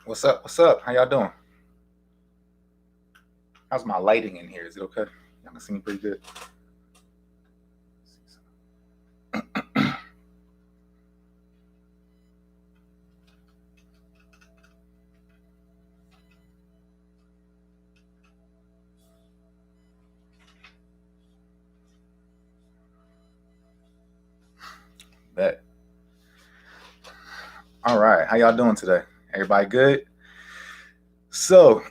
What's up? What's up? How y'all doing? How's my lighting in here? Is it okay? Y'all can see me pretty good. Bet. All right. How y'all doing today? Everybody good? So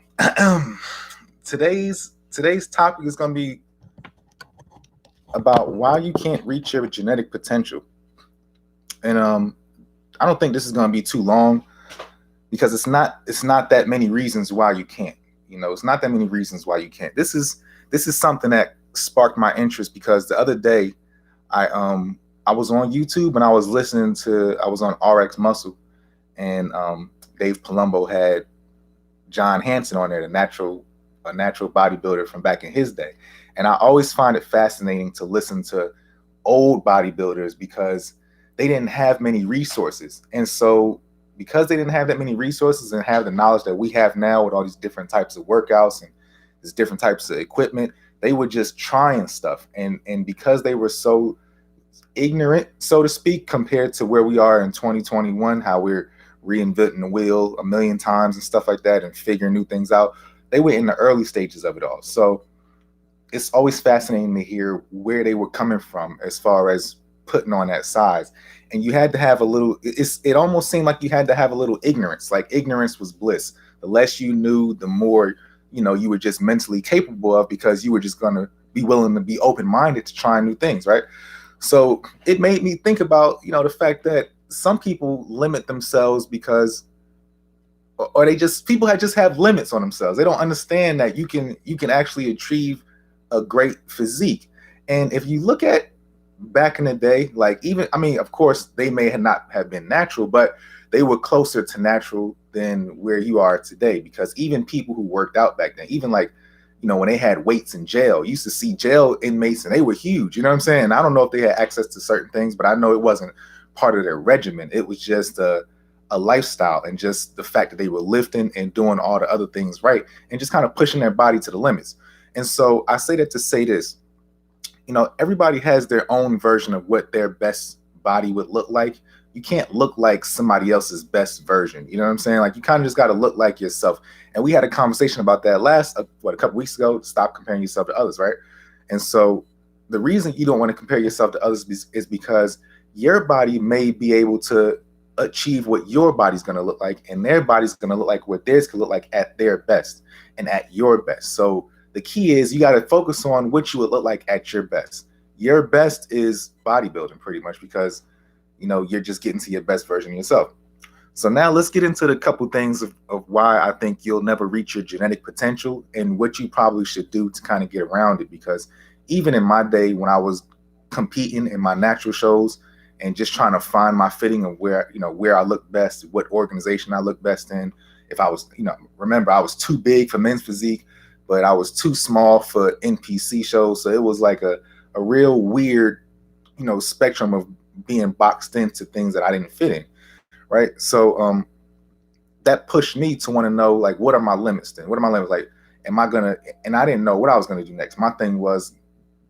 today's topic is gonna be about why you can't reach your genetic potential. And I don't think this is gonna be too long because it's not that many reasons why you can't. It's not that many reasons why you can't. This is something that sparked my interest because the other day I was on YouTube and I was on RX Muscle, and Dave Palumbo had John Hanson on there, a natural bodybuilder from back in his day. And I always find it fascinating to listen to old bodybuilders because they didn't have many resources. And so because they didn't have that many resources and have the knowledge that we have now with all these different types of workouts and these different types of equipment, they were just trying stuff. And because they were so ignorant, so to speak, compared to where we are in 2021, how we're reinventing the wheel a million times and stuff like that and figuring new things out. They were in the early stages of it all. So it's always fascinating to hear where they were coming from as far as putting on that size. And you had to have a little, it almost seemed like you had to have a little ignorance. Like ignorance was bliss. The less you knew, the more, you were just mentally capable of, because you were just going to be willing to be open-minded to trying new things, right? So it made me think about, the fact that some people limit themselves because, or they just, people just have limits on themselves. They don't understand that you can actually achieve a great physique. And if you look at back in the day, like, even, I mean, of course they may not have been natural, but they were closer to natural than where you are today. Because even people who worked out back then, even like, when they had weights in jail, you used to see jail inmates and they were huge. You know what I'm saying? I don't know if they had access to certain things, but I know it wasn't part of their regimen. It was just a lifestyle, and just the fact that they were lifting and doing all the other things right and just kind of pushing their body to the limits. And so I say that to say this, everybody has their own version of what their best body would look like. You can't look like somebody else's best version. You know what I'm saying? Like, you kind of just got to look like yourself. And we had a conversation about that a couple weeks ago. Stop comparing yourself to others, right? And so the reason you don't want to compare yourself to others is because your body may be able to achieve what your body's going to look like, and their body's going to look like what theirs could look like at their best and at your best. So the key is you got to focus on what you would look like at your best. Your best is bodybuilding, pretty much, because you're just getting to your best version of yourself. So now let's get into the couple things of why I think you'll never reach your genetic potential and what you probably should do to kind of get around it. Because even in my day, when I was competing in my natural shows and just trying to find my fitting of where I look best, what organization I look best in. If I was, remember, I was too big for men's physique, but I was too small for NPC shows. So it was like a real weird, spectrum of being boxed into things that I didn't fit in. Right. So that pushed me to want to know, like, what are my limits then? What are my limits? Like, and I didn't know what I was going to do next. My thing was,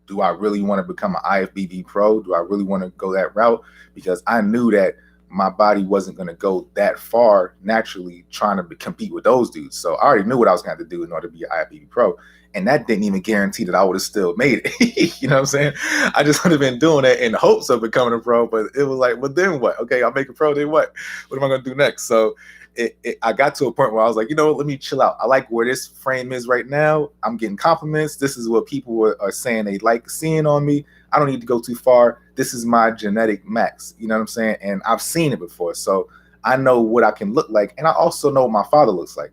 do I really want to become an IFBB pro? Do I really want to go that route? Because I knew that my body wasn't going to go that far naturally trying to compete with those dudes. So I already knew what I was going to have to do in order to be an IFBB pro. And that didn't even guarantee that I would have still made it. You know what I'm saying? I just would have been doing it in hopes of becoming a pro. But it was like, well, then what? Okay, I'll make a pro. Then what? What am I going to do next? So I got to a point where I was like, let me chill out. I like where this frame is right now. I'm getting compliments. This is what people are saying they like seeing on me. I don't need to go too far. This is my genetic max. You know what I'm saying? And I've seen it before. So I know what I can look like. And I also know what my father looks like.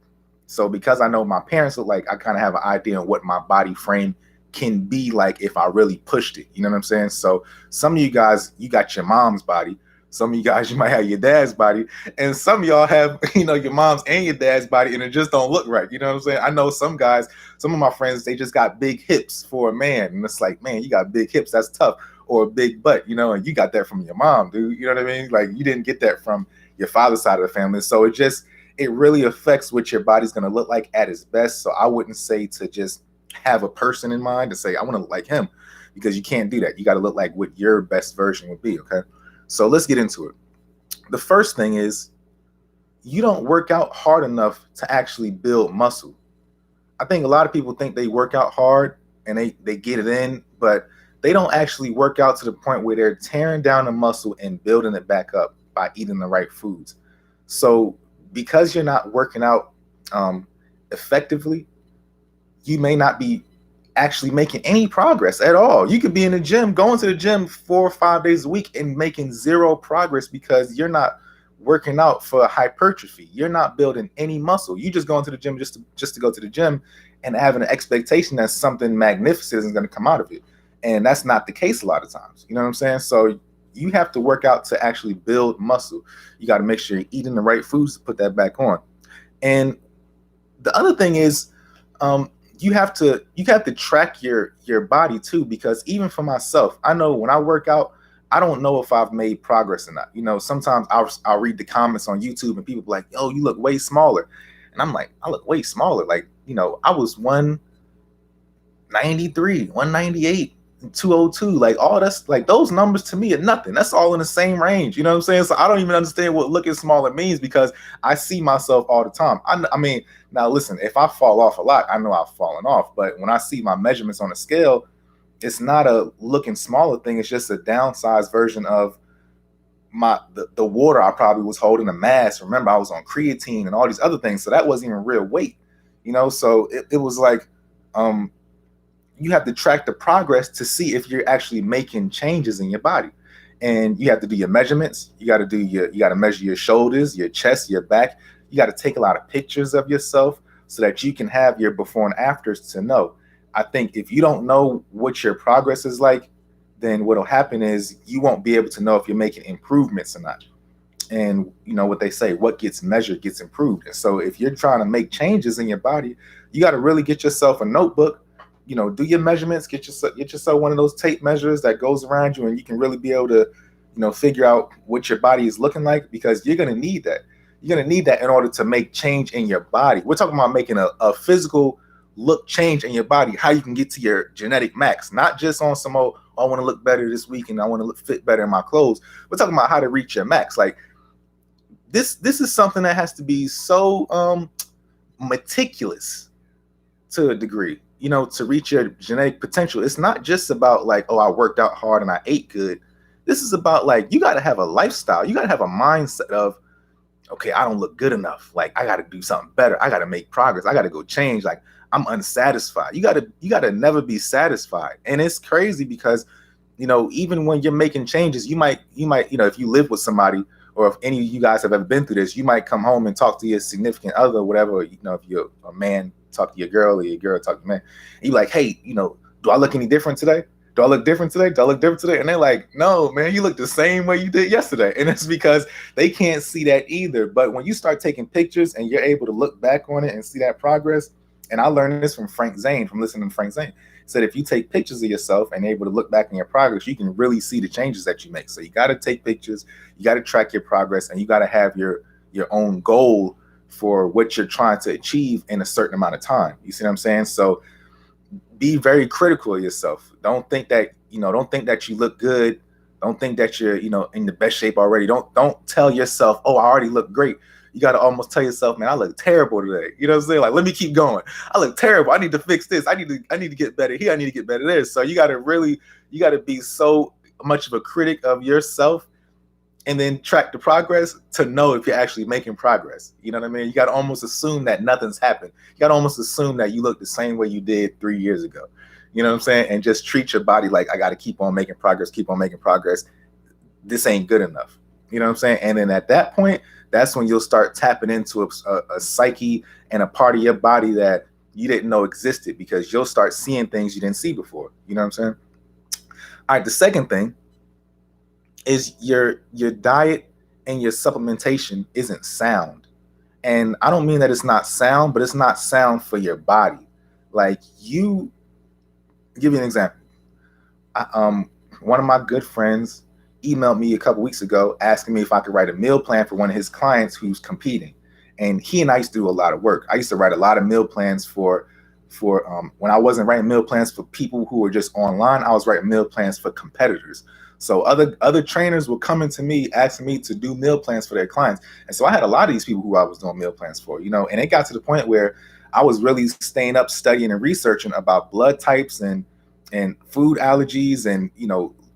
So because I know what my parents look like, I kind of have an idea of what my body frame can be like if I really pushed it. You know what I'm saying? So some of you guys, you got your mom's body. Some of you guys, you might have your dad's body, and some of y'all have, your mom's and your dad's body, and it just don't look right. You know what I'm saying? I know some guys, some of my friends, they just got big hips for a man, and it's like, man, you got big hips, that's tough, or a big butt, and you got that from your mom, dude. You know what I mean? Like, you didn't get that from your father's side of the family, so it it really affects what your body's going to look like at its best. So I wouldn't say to just have a person in mind to say, I want to look like him, because you can't do that. You got to look like what your best version would be. Okay. So let's get into it. The first thing is, you don't work out hard enough to actually build muscle. I think a lot of people think they work out hard and they get it in, but they don't actually work out to the point where they're tearing down the muscle and building it back up by eating the right foods. So because you're not working out effectively, you may not be actually making any progress at all. You could be in the gym, going to the gym 4 or 5 days a week and making zero progress because you're not working out for hypertrophy. You're not building any muscle. You just going to the gym just to go to the gym and having an expectation that something magnificent is going to come out of it. And that's not the case a lot of times. You know what I'm saying? So you have to work out to actually build muscle. You got to make sure you're eating the right foods to put that back on. And the other thing is, you have to track your body too, because even for myself, I know when I work out, I don't know if I've made progress or not. You know, sometimes I'll read the comments on YouTube and people be like, "Oh, you look way smaller," and I'm like, "I look way smaller." Like, you know, I was 193, 198, 202. Like, all that's like, those numbers to me are nothing. That's all in the same range. You know what I'm saying? So I don't even understand what looking smaller means, because I see myself all the time. I mean, now listen, if I fall off a lot, I know I've fallen off. But when I see my measurements on the scale, it's not a looking smaller thing. It's just a downsized version of the water I probably was holding, the mass. Remember, I was on creatine and all these other things, so that wasn't even real weight, you know. So it was like, you have to track the progress to see if you're actually making changes in your body, and you have to do your measurements. You got to measure your shoulders, your chest, your back. You got to take a lot of pictures of yourself so that you can have your before and afters to know. I think if you don't know what your progress is like, then what'll happen is you won't be able to know if you're making improvements or not. And you know what they say, what gets measured gets improved. And so if you're trying to make changes in your body, you got to really get yourself a notebook, you know, do your measurements, get yourself one of those tape measures that goes around you, and you can really be able to, you know, figure out what your body is looking like, because you're going to need that. You're going to need that in order to make change in your body. We're talking about making a physical look change in your body, how you can get to your genetic max, not just on some old, I want to look better this week and I want to fit better in my clothes. We're talking about how to reach your max. Like, this is something that has to be so meticulous to a degree, you know, to reach your genetic potential. It's not just about like, oh, I worked out hard and I ate good. This is about like, you got to have a lifestyle. You got to have a mindset of, okay, I don't look good enough. Like, I got to do something better. I got to make progress. I got to go change. Like, I'm unsatisfied. You gotta never be satisfied. And it's crazy because, you know, even when you're making changes, you might, you know, if you live with somebody, or if any of you guys have ever been through this, you might come home and talk to your significant other, whatever, you know, if you're a man, talk to your girl, or your girl talk to your man. And you're like, hey, you know, do I look any different today? Do I look different today? Do I look different today? And they're like, no, man, you look the same way you did yesterday. And it's because they can't see that either. But when you start taking pictures and you're able to look back on it and see that progress, and I learned this from Frank Zane, from listening to Frank Zane, said if you take pictures of yourself and able to look back on your progress, you can really see the changes that you make. So you got to take pictures, you got to track your progress, and you got to have your own goal for what you're trying to achieve in a certain amount of time. You see what I'm saying? So be very critical of yourself. Don't think that you look good. Don't think that you're, you know, in the best shape already. Don't tell yourself, oh, I already look great. You got to almost tell yourself, man, I look terrible today. You know what I'm saying? Like, let me keep going. I look terrible. I need to fix this. I need to get better here. I need to get better there. So you got to be so much of a critic of yourself, and then track the progress to know if you're actually making progress. You know what I mean? You got to almost assume that nothing's happened. You got to almost assume that you look the same way you did 3 years ago. You know what I'm saying? And just treat your body like, I got to keep on making progress, keep on making progress. This ain't good enough. You know what I'm saying? And then at that point, that's when you'll start tapping into a psyche and a part of your body that you didn't know existed, because you'll start seeing things you didn't see before. You know what I'm saying? All right, the second thing is your diet and your supplementation isn't sound. And I don't mean that it's not sound, but it's not sound for your body. Like, I'll give you an example. One of my good friends emailed me a couple weeks ago asking me if I could write a meal plan for one of his clients who's competing. And he and I used to do a lot of work. I used to write a lot of meal plans for when I wasn't writing meal plans for people who were just online, I was writing meal plans for competitors. So other trainers were coming to me asking me to do meal plans for their clients. And so I had a lot of these people who I was doing meal plans for, and it got to the point where I was really staying up studying and researching about blood types and food allergies and,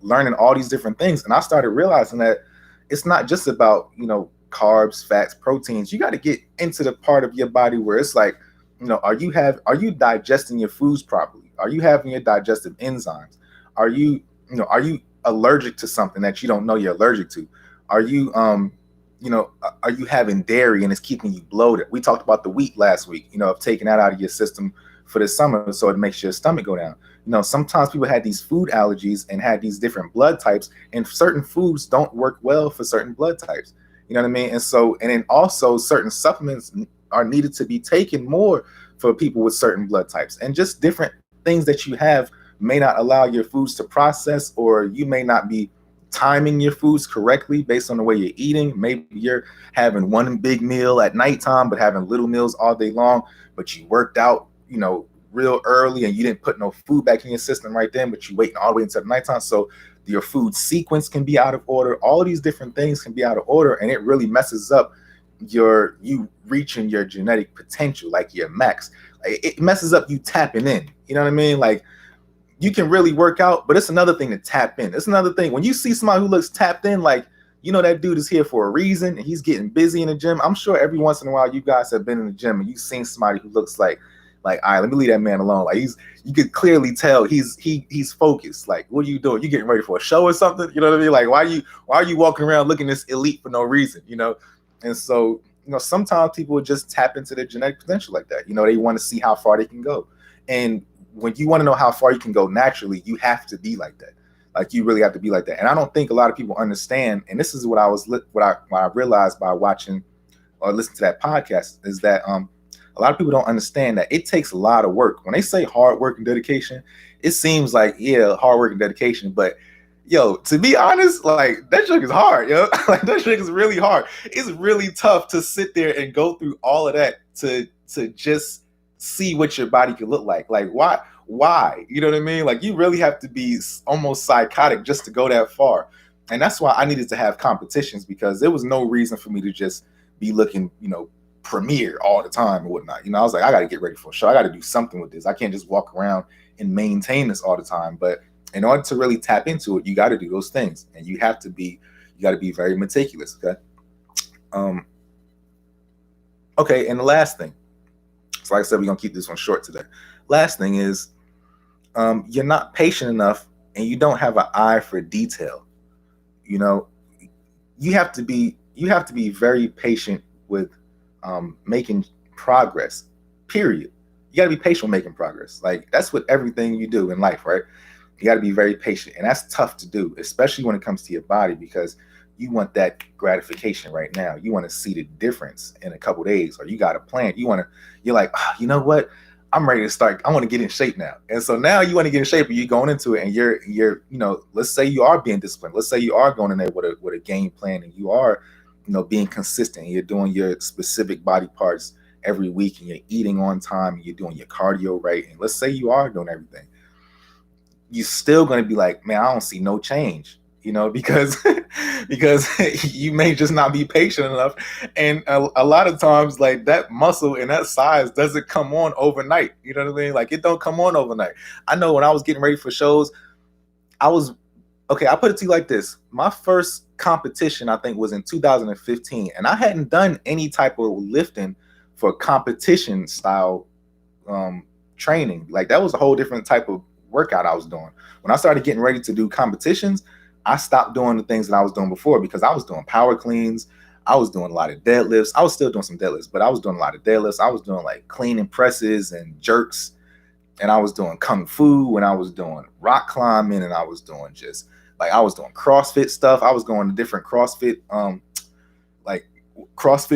learning all these different things. And I started realizing that it's not just about, carbs, fats, proteins. You got to get into the part of your body where it's like, are you digesting your foods properly? Are you having your digestive enzymes? Are you allergic to something that you don't know you're allergic to? Are you are you having dairy and it's keeping you bloated? We talked about the wheat last week, of taking that out of your system for the summer so it makes your stomach go down. Sometimes people had these food allergies and had these different blood types, and certain foods don't work well for certain blood types. You know what I mean? And then also certain supplements are needed to be taken more for people with certain blood types, and just different things that you have may not allow your foods to process, or you may not be timing your foods correctly based on the way you're eating. Maybe you're having one big meal at nighttime, but having little meals all day long, but you worked out, real early and you didn't put no food back in your system right then, but you waiting all the way until the nighttime. So your food sequence can be out of order. All of these different things can be out of order, and it really messes up you reaching your genetic potential, like your max. It messes up you tapping in. You know what I mean? Like, you can really work out, but it's another thing to tap in. It's another thing. When you see somebody who looks tapped in, like, that dude is here for a reason and he's getting busy in the gym. I'm sure every once in a while you guys have been in the gym and you've seen somebody who looks like, all right, let me leave that man alone. Like, you could clearly tell he's focused. Like, what are you doing? You getting ready for a show or something? You know what I mean? Like, why are you walking around looking this elite for no reason? And so, sometimes people would just tap into their genetic potential like that. They want to see how far they can go. And when you want to know how far you can go naturally, you have to be like that. Like, you really have to be like that. And I don't think a lot of people understand. And this is what I realized by watching or listening to that podcast, is that a lot of people don't understand that it takes a lot of work. When they say hard work and dedication, it seems like, yeah, hard work and dedication. But to be honest, like, that shit is hard, like, that shit is really hard. It's really tough to sit there and go through all of that to just see what your body could look like. Like, why? You know what I mean? Like, you really have to be almost psychotic just to go that far. And that's why I needed to have competitions, because there was no reason for me to just be looking, premiere all the time and whatnot. I was like, I got to get ready for a show. I got to do something with this. I can't just walk around and maintain this all the time. But in order to really tap into it, you got to do those things, and you got to be very meticulous. Okay. Okay. And the last thing, so like I said, we're going to keep this one short today. Last thing is, you're not patient enough and you don't have an eye for detail. You have to be very patient with making progress, period. You got to be patient with making progress. Like, that's what everything you do in life, right? You got to be very patient, and that's tough to do, especially when it comes to your body, because you want that gratification right now. You want to see the difference in a couple days, or you got a plan. You're like, you know what? I'm ready to start. I want to get in shape now. And so now you want to get in shape, and you're going into it, and you're let's say you are being disciplined. Let's say you are going in there with a game plan, and you are, being consistent. You're doing your specific body parts every week, and you're eating on time, and you're doing your cardio right. And let's say you are doing everything. You're still going to be like, man, I don't see no change, because you may just not be patient enough. And a lot of times, like, that muscle and that size doesn't come on overnight. You know what I mean? Like, it don't come on overnight. I know when I was getting ready for shows, I put it to you like this. My first competition, I think, was in 2015. And I hadn't done any type of lifting for competition style training. Like, that was a whole different type of workout I was doing. When I started getting ready to do competitions, I stopped doing the things that I was doing before, because I was doing power cleans. I was doing a lot of deadlifts. I was still doing some deadlifts, but I was doing a lot of deadlifts. I was doing like clean and presses and jerks. And I was doing kung fu, and I was doing rock climbing, and I was doing CrossFit stuff. I was going to different CrossFit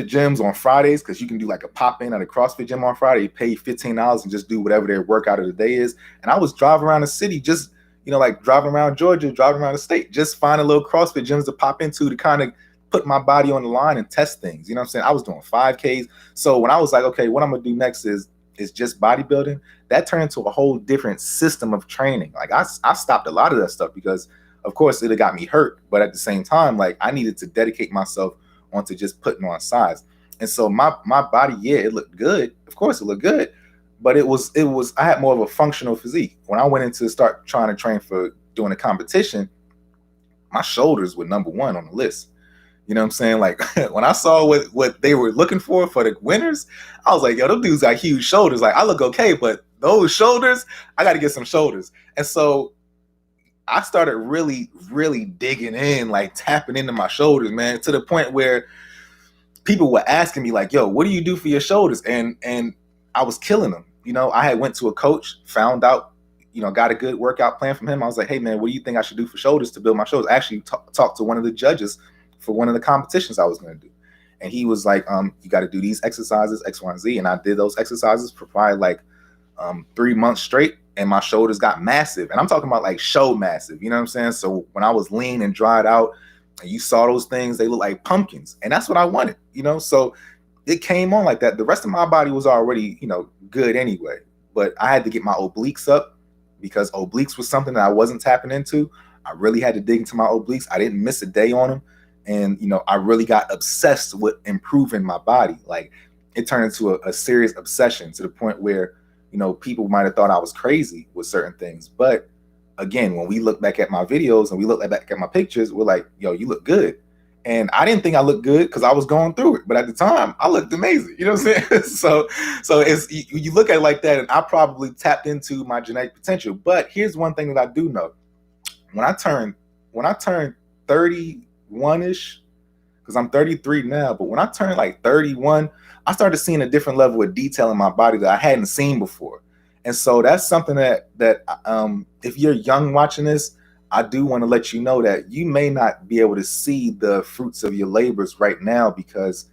gyms on Fridays, because you can do like a pop in at a CrossFit gym on Friday. You pay $15 and just do whatever their workout of the day is. And I was driving around the city, just like driving around Georgia, driving around the state, just finding little CrossFit gyms to pop into to kind of put my body on the line and test things. You know what I'm saying? I was doing 5Ks. So when I was like, okay, what I'm gonna do next is just bodybuilding, that turned into a whole different system of training. Like I stopped a lot of that stuff because of course it got me hurt, but at the same time, like I needed to dedicate myself onto just putting on size. And so my body, yeah, it looked good. Of course it looked good, but it was I had more of a functional physique. When I went into start trying to train for doing a competition, my shoulders were number one on the list. You know what I'm saying? Like when I saw what they were looking for the winners, I was like, yo, those dudes got huge shoulders. Like I look okay, but those shoulders, I got to get some shoulders. And so I started really, really digging in, like tapping into my shoulders, man, to the point where people were asking me like, yo, what do you do for your shoulders? And I was killing them. You know, I had went to a coach, found out, you know, got a good workout plan from him. I was like, hey man, what do you think I should do for shoulders to build my shoulders? I actually talked to one of the judges for one of the competitions I was going to do. And he was like, you got to do these exercises, X, Y, and Z. And I did those exercises for probably like 3 months straight. And my shoulders got massive. And I'm talking about like show massive. You know what I'm saying? So when I was lean and dried out and you saw those things, they look like pumpkins. And that's what I wanted, you know? So it came on like that. The rest of my body was already, you know, good anyway. But I had to get my obliques up because obliques was something that I wasn't tapping into. I really had to dig into my obliques. I didn't miss a day on them. And, you know, I really got obsessed with improving my body. Like it turned into a serious obsession to the point where, you know, people might have thought I was crazy with certain things. But again, when we look back at my videos and we look back at my pictures, we're like, yo, you look good. And I didn't think I looked good because I was going through it. But at the time, I looked amazing. You know what I'm saying? so it's you look at it like that, and I probably tapped into my genetic potential. But here's one thing that I do know. When I turned 31-ish, because I'm 33 now, but when I turned like 31, I started seeing a different level of detail in my body that I hadn't seen before. And so that's something that if you're young watching this, I do want to let you know that you may not be able to see the fruits of your labors right now because,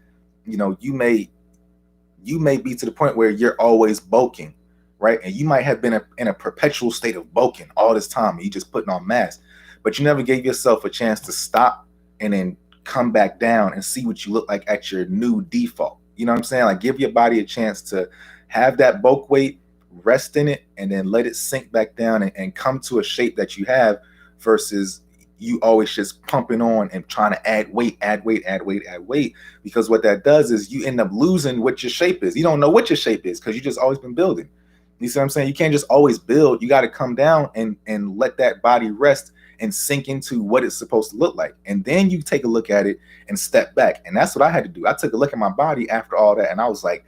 you know, you may be to the point where you're always bulking, right? And you might have been in a perpetual state of bulking all this time. And you just putting on mass, but you never gave yourself a chance to stop and then come back down and see what you look like at your new default. You know what I'm saying? Like give your body a chance to have that bulk weight, rest in it, and then let it sink back down and come to a shape that you have versus you always just pumping on and trying to add weight. Because what that does is you end up losing what your shape is. You don't know what your shape is because you just always been building. You see what I'm saying? You can't just always build. You got to come down and let that body rest and sink into what it's supposed to look like. And then you take a look at it and step back. And that's what I had to do. I took a look at my body after all that. And I was like,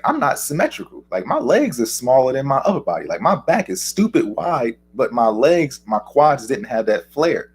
I'm not symmetrical. Like my legs are smaller than my upper body. Like my back is stupid wide, but my legs, my quads didn't have that flare.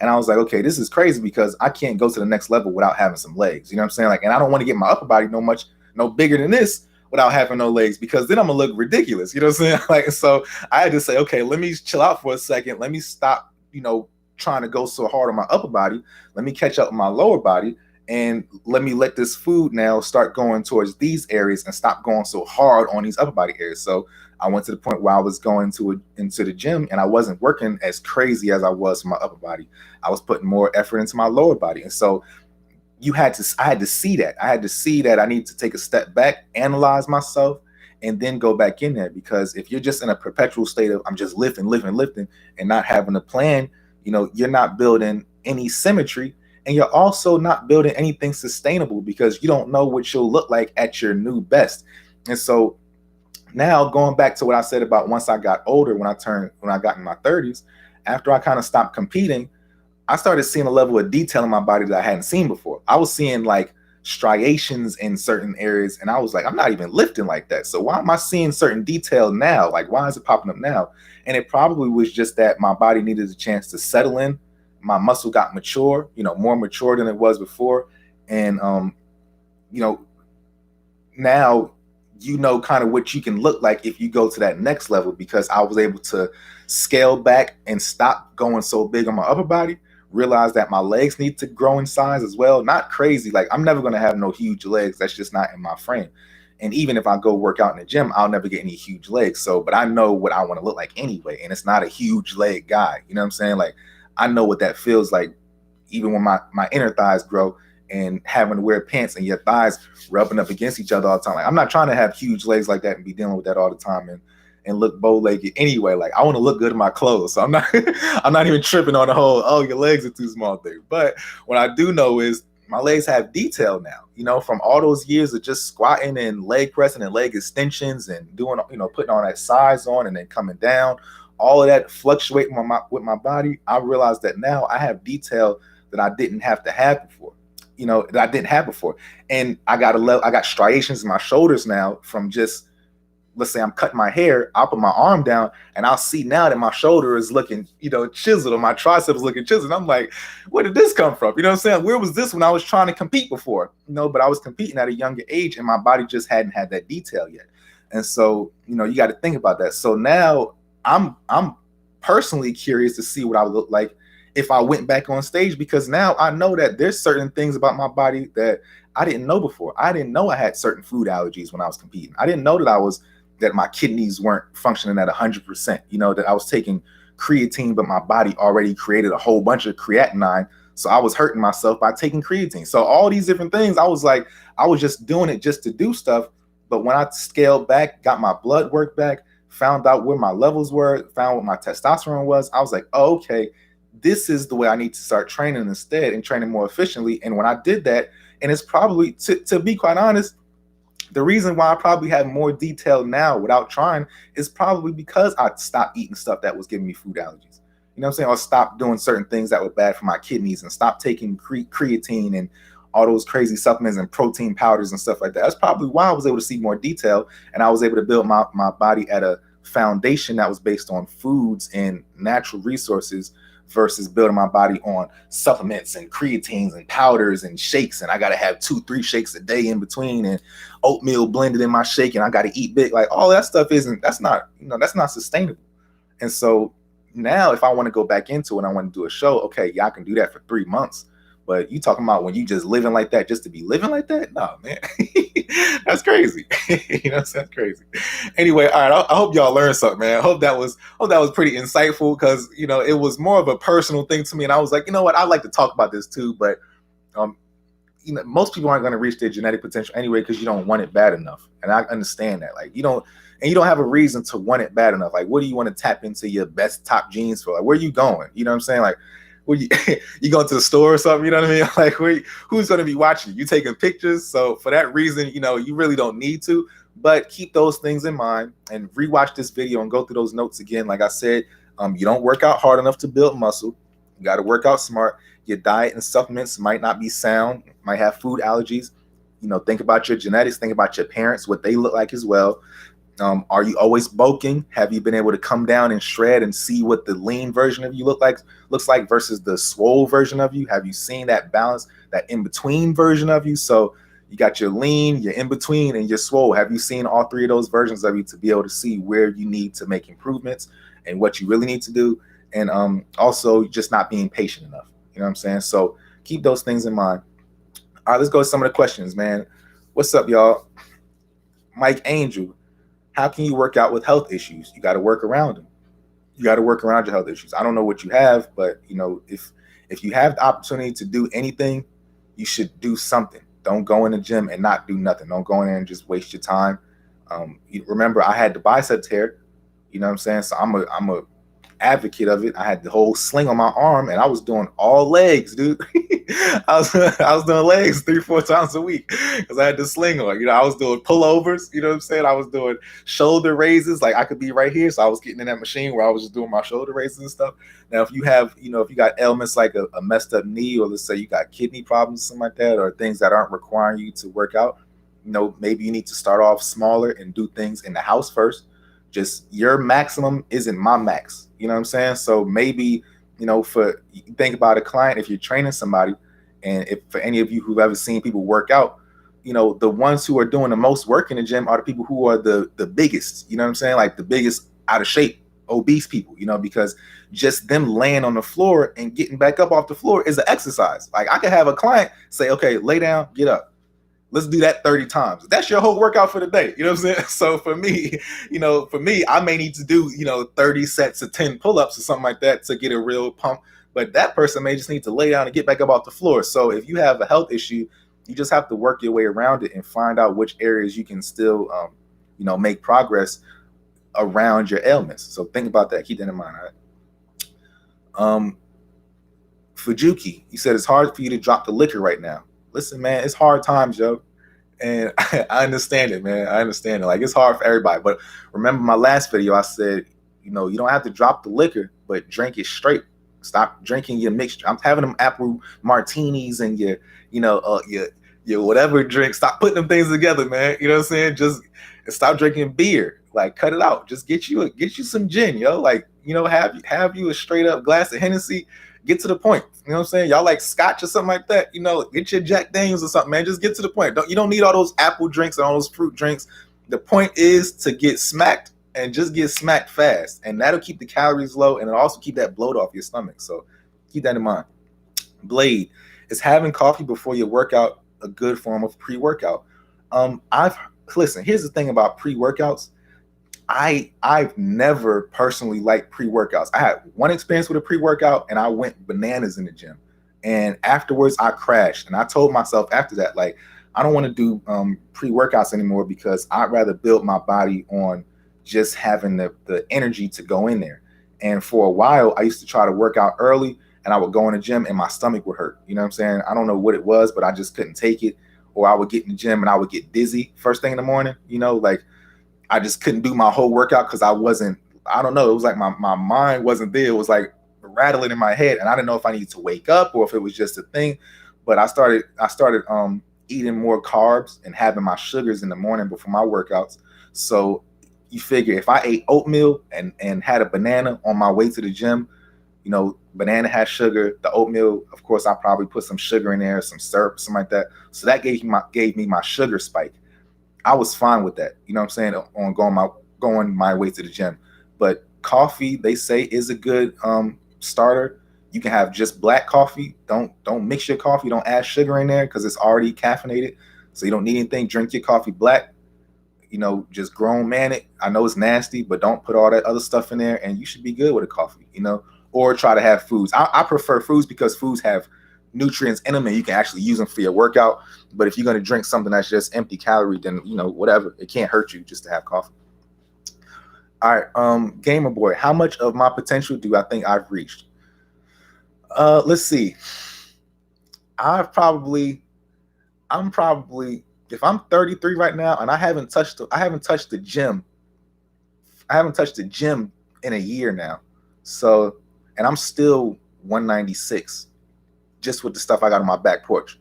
And I was like, okay, this is crazy because I can't go to the next level without having some legs. You know what I'm saying? Like, and I don't want to get my upper body no bigger than this without having no legs because then I'm gonna look ridiculous. You know what I'm saying? Like, so I had to say, okay, let me chill out for a second. Let me stop, you know, trying to go so hard on my upper body. Let me catch up with my lower body. And let me let this food now start going towards these areas and stop going so hard on these upper body areas. So I went to the point where I was going into the gym and I wasn't working as crazy as I was for my upper body. I was putting more effort into my lower body. And so I had to see that. I had to see that I need to take a step back, analyze myself, and then go back in there. Because if you're just in a perpetual state of I'm just lifting and not having a plan, you know, you're not building any symmetry. And you're also not building anything sustainable because you don't know what you'll look like at your new best. And so now going back to what I said about once I got older, when I got in my 30s, after I kind of stopped competing, I started seeing a level of detail in my body that I hadn't seen before. I was seeing like striations in certain areas. And I was like, I'm not even lifting like that. So why am I seeing certain detail now? Like, why is it popping up now? And it probably was just that my body needed a chance to settle in. My muscle got mature, you know, more mature than it was before. And, you know, now, you know, kind of what you can look like if you go to that next level, because I was able to scale back and stop going so big on my upper body, realize that my legs need to grow in size as well. Not crazy. Like I'm never going to have no huge legs. That's just not in my frame. And even if I go work out in the gym, I'll never get any huge legs. So, but I know what I want to look like anyway. And it's not a huge leg guy. You know what I'm saying? Like, I know what that feels like even when my inner thighs grow, and having to wear pants and your thighs rubbing up against each other all the time. Like, I'm not trying to have huge legs like that and be dealing with that all the time and look bow-legged anyway. Like, I want to look good in my clothes. So I'm not even tripping on the whole, oh, your legs are too small thing. But what I do know is my legs have detail now, from all those years of just squatting and leg pressing and leg extensions and doing, putting all that size on and then coming down, all of that fluctuating with my body. I realized that now I have detail that I didn't have to have before. That I didn't have before. And I got striations in my shoulders now from just, let's say I'm cutting my hair, I'll put my arm down and I'll see now that my shoulder is looking, chiseled, or my triceps looking chiseled. And I'm like, where did this come from? You know what I'm saying? Where was this when I was trying to compete before? But I was competing at a younger age and my body just hadn't had that detail yet. And so, you got to think about that. So now I'm personally curious to see what I would look like if I went back on stage, because now I know that there's certain things about my body that I didn't know before. I didn't know I had certain food allergies when I was competing. I didn't know that my kidneys weren't functioning at 100%, that I was taking creatine, but my body already created a whole bunch of creatinine. So I was hurting myself by taking creatine. So all these different things, I was just doing it just to do stuff. But when I scaled back, got my blood work back, found out where my levels were, found what my testosterone was, I was like, oh, okay, this is the way I need to start training instead and training more efficiently. And when I did that, and it's probably, to be quite honest, the reason why I probably have more detail now without trying is probably because I stopped eating stuff that was giving me food allergies. You know what I'm saying? Or stopped doing certain things that were bad for my kidneys and stopped taking creatine and all those crazy supplements and protein powders and stuff like that. That's probably why I was able to see more detail, and I was able to build my body at a foundation that was based on foods and natural resources versus building my body on supplements and creatines and powders and shakes. And I got to have 2-3 shakes a day in between and oatmeal blended in my shake. And I got to eat big. Like, all that stuff that's not sustainable. And so now if I want to go back into it and I want to do a show, okay, yeah, I can do that for 3 months. But you talking about when you just living like that, just to be living like that? No, man, that's crazy. That's crazy. Anyway, all right. I hope y'all learned something, man. I hope that was pretty insightful, because it was more of a personal thing to me, and I was like, you know what, I'd like to talk about this too, but most people aren't going to reach their genetic potential anyway because you don't want it bad enough, and I understand that. Like, you don't have a reason to want it bad enough. Like, what do you want to tap into your best top genes for? Like, where are you going? You know what I'm saying? Like, you going to the store or something, you know what I mean? Like, who's going to be watching you? Taking pictures? So for that reason, you really don't need to, but keep those things in mind and rewatch this video and go through those notes again. Like I said, you don't work out hard enough to build muscle. You got to work out smart. Your diet and supplements might not be sound, might have food allergies. Think about your genetics, think about your parents, what they look like as well. Are you always bulking? Have you been able to come down and shred and see what the lean version of you looks like versus the swole version of you? Have you seen that balance, that in-between version of you? So you got your lean, your in-between, and your swole. Have you seen all three of those versions of you to be able to see where you need to make improvements and what you really need to do? And also just not being patient enough. You know what I'm saying? So keep those things in mind. All right, let's go to some of the questions, man. What's up, y'all? Mike Angel. How can you work out with health issues? You got to work around them. You got to work around your health issues. I don't know what you have, but if you have the opportunity to do anything, you should do something. Don't go in the gym and not do nothing. Don't go in there and just waste your time. Remember, I had the bicep tear. You know what I'm saying? So I'm a advocate of it. I had the whole sling on my arm, and I was doing all legs, dude. I was doing legs 3-4 times a week because I had the sling on. I was doing pullovers. You know what I'm saying? I was doing shoulder raises. Like, I could be right here, so I was getting in that machine where I was just doing my shoulder raises and stuff. Now, if you have, if you got ailments like a messed up knee, or let's say you got kidney problems, something like that, or things that aren't requiring you to work out, maybe you need to start off smaller and do things in the house first. Just your maximum isn't my max. You know what I'm saying? So maybe, think about a client, if you're training somebody, and if for any of you who've ever seen people work out, the ones who are doing the most work in the gym are the people who are the biggest, you know what I'm saying? Like the biggest out of shape, obese people, because just them laying on the floor and getting back up off the floor is an exercise. Like, I could have a client say, okay, lay down, get up. Let's do that 30 times. That's your whole workout for the day. You know what I'm saying? So for me, I may need to do, 30 sets of 10 pull-ups or something like that to get a real pump. but that person may just need to lay down and get back up off the floor. So if you have a health issue, you just have to work your way around it and find out which areas you can still, make progress around your ailments. So think about that. Keep that in mind. All right. Fujuki, you said it's hard for you to drop the liquor right now. Listen, man, it's hard times, yo. And I understand it, man. I understand it. Like, it's hard for everybody. But remember my last video, I said, you don't have to drop the liquor, but drink it straight. Stop drinking your mixture. I'm having them apple martinis and your whatever drink. Stop putting them things together, man. You know what I'm saying? Just stop drinking beer. Like, cut it out. Just get you some gin, yo. Like, have you a straight up glass of Hennessy. Get to the point. You know what I'm saying? Y'all like scotch or something like that. Get your Jack Daniels or something, man. Just get to the point. You don't need all those apple drinks and all those fruit drinks. The point is to get smacked and just get smacked fast. And that'll keep the calories low and it'll also keep that bloat off your stomach. So keep that in mind. Blade, is having coffee before your workout a good form of pre-workout? Listen, here's the thing about pre-workouts. I've never personally liked pre-workouts. I had one experience with a pre-workout and I went bananas in the gym. And afterwards I crashed. And I told myself after that, like, I don't want to do pre-workouts anymore because I'd rather build my body on just having the energy to go in there. And for a while, I used to try to work out early and I would go in the gym and my stomach would hurt. You know what I'm saying? I don't know what it was, but I just couldn't take it. Or I would get in the gym and I would get dizzy first thing in the morning, like, I just couldn't do my whole workout because I don't know. It was like my mind wasn't there. It was like rattling in my head. And I didn't know if I needed to wake up or if it was just a thing. But I started eating more carbs and having my sugars in the morning before my workouts. So you figure if I ate oatmeal and had a banana on my way to the gym, banana has sugar. The oatmeal, of course, I probably put some sugar in there, some syrup, something like that. So that gave me my sugar spike. I was fine with that, you know what I'm saying, on going my way to the gym. But coffee, they say, is a good starter. You can have just black coffee. Don't mix your coffee. Don't add sugar in there because it's already caffeinated. So you don't need anything. Drink your coffee black. Just grown man it. I know it's nasty, but don't put all that other stuff in there, and you should be good with a coffee, or try to have foods. I prefer foods because foods have nutrients in them and you can actually use them for your workout. But if you're going to drink something that's just empty calorie, then whatever, it can't hurt you just to have coffee. All right, Gamer Boy, how much of my potential do I think I've reached? Let's see. I'm probably if I'm 33 right now and I haven't touched the gym. I haven't touched the gym in a year now. So, and I'm still 196 just with the stuff I got on my back porch.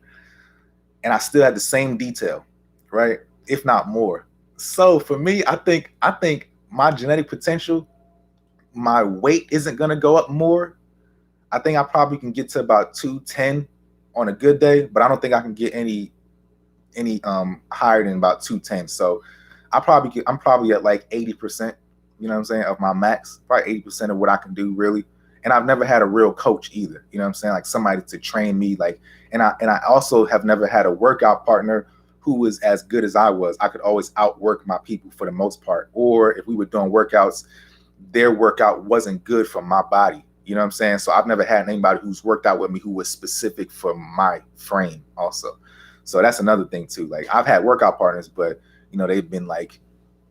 And I still had the same detail, right? If not more. So for me, I think my genetic potential, my weight isn't going to go up more. I think I probably can get to about 210 on a good day, but I don't think I can get any higher than about 210. So I'm probably at like 80%, you know what I'm saying, of my max, probably 80% of what I can do really. And I've never had a real coach either, you know what I'm saying, like somebody to train me, like, and I also have never had a workout partner who was as good as I was. I could always outwork my people for the most part. Or if we were doing workouts, their workout wasn't good for my body. You know what I'm saying? So I've never had anybody who's worked out with me who was specific for my frame also. So that's another thing too. Like, I've had workout partners, but they've been like,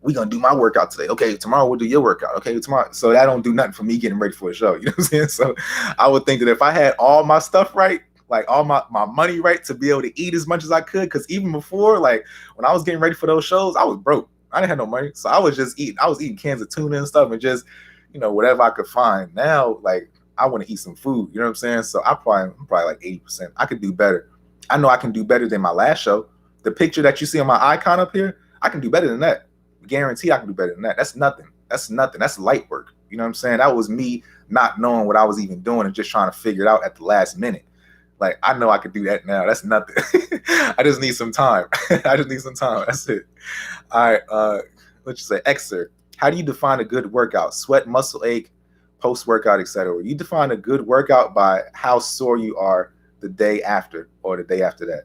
we're going to do my workout today. Okay, tomorrow we'll do your workout. Okay, tomorrow. So that don't do nothing for me getting ready for a show. You know what I'm saying? So I would think that if I had all my stuff right, like all my money right to be able to eat as much as I could, because even before, like when I was getting ready for those shows, I was broke. I didn't have no money. So I was just eating. I was eating cans of tuna and stuff and just, whatever I could find. Now, like, I want to eat some food. You know what I'm saying? So I'm probably like 80%. I could do better. I know I can do better than my last show. The picture that you see on my icon up here, I can do better than that. Guarantee I can do better than that. That's nothing. That's light work. You know what I'm saying? That was me not knowing what I was even doing and just trying to figure it out at the last minute. Like, I know I could do that now. That's nothing. I just need some time. That's it. All right. Let's just say excerpt. How do you define a good workout? Sweat, muscle ache, post-workout, etc. You define a good workout by how sore you are the day after or the day after that.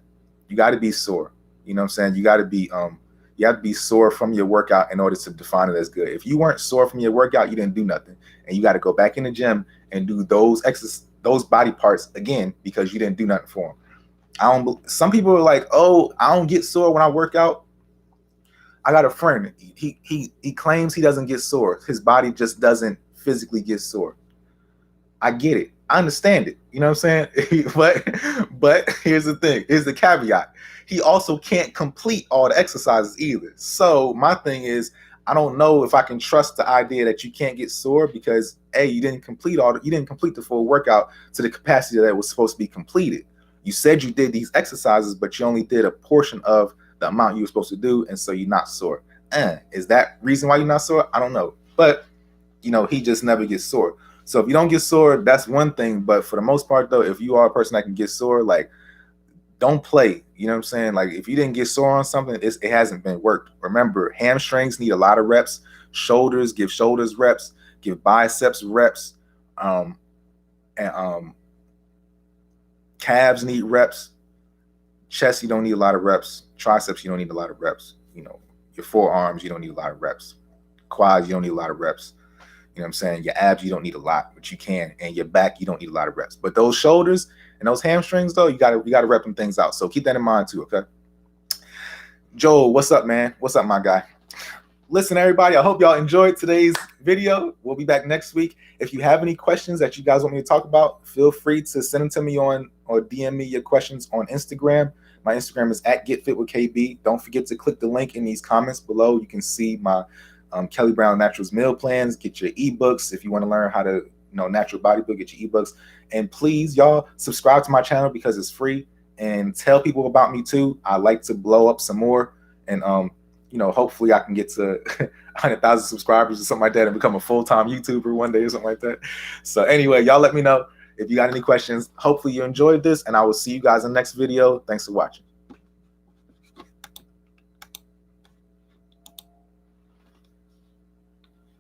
You got to be sore. You know what I'm saying? You got to be you have to be sore from your workout in order to define it as good. If you weren't sore from your workout, you didn't do nothing. And you got to go back in the gym and do those those body parts again because you didn't do nothing for them. Some people are like, oh, I don't get sore when I work out. I got a friend. He claims he doesn't get sore. His body just doesn't physically get sore. I get it. I understand it. You know what I'm saying? but here's the thing. Here's the caveat. He also can't complete all the exercises either. So my thing is, I don't know if I can trust the idea that you can't get sore because A, you didn't complete the full workout to the capacity that it was supposed to be completed. You said you did these exercises, but you only did a portion of the amount you were supposed to do, and so you're not sore. Is that reason why you're not sore? I don't know. But he just never gets sore. So if you don't get sore, that's one thing. But for the most part, though, if you are a person that can get sore, like, don't play. You know what I'm saying? Like, if you didn't get sore on something, it hasn't been worked. Remember, hamstrings need a lot of reps. Shoulders, give shoulders reps. Give biceps reps. Calves need reps. Chest, you don't need a lot of reps. Triceps, you don't need a lot of reps. Your forearms, you don't need a lot of reps. Quads, you don't need a lot of reps. You know what I'm saying? Your abs, you don't need a lot, but you can. And your back, you don't need a lot of reps. But those shoulders and those hamstrings, though, you gotta rep them things out. So keep that in mind too, okay? Joel, what's up, man? What's up, my guy? Listen, everybody, I hope y'all enjoyed today's video. We'll be back next week. If you have any questions that you guys want me to talk about, feel free to send them to me or DM me your questions on Instagram. My Instagram is @GetFitWithKB. Don't forget to click the link in these comments below. You can see my Kelly Brown Naturals meal plans. Get your ebooks if you want to learn how to natural bodybuild. Get your ebooks, and please, y'all, subscribe to my channel because it's free. And tell people about me too. I like to blow up some more, and hopefully I can get to 100,000 subscribers or something like that and become a full-time YouTuber one day or something like that. So anyway, y'all let me know if you got any questions. Hopefully you enjoyed this, and I will see you guys in the next video. Thanks for watching.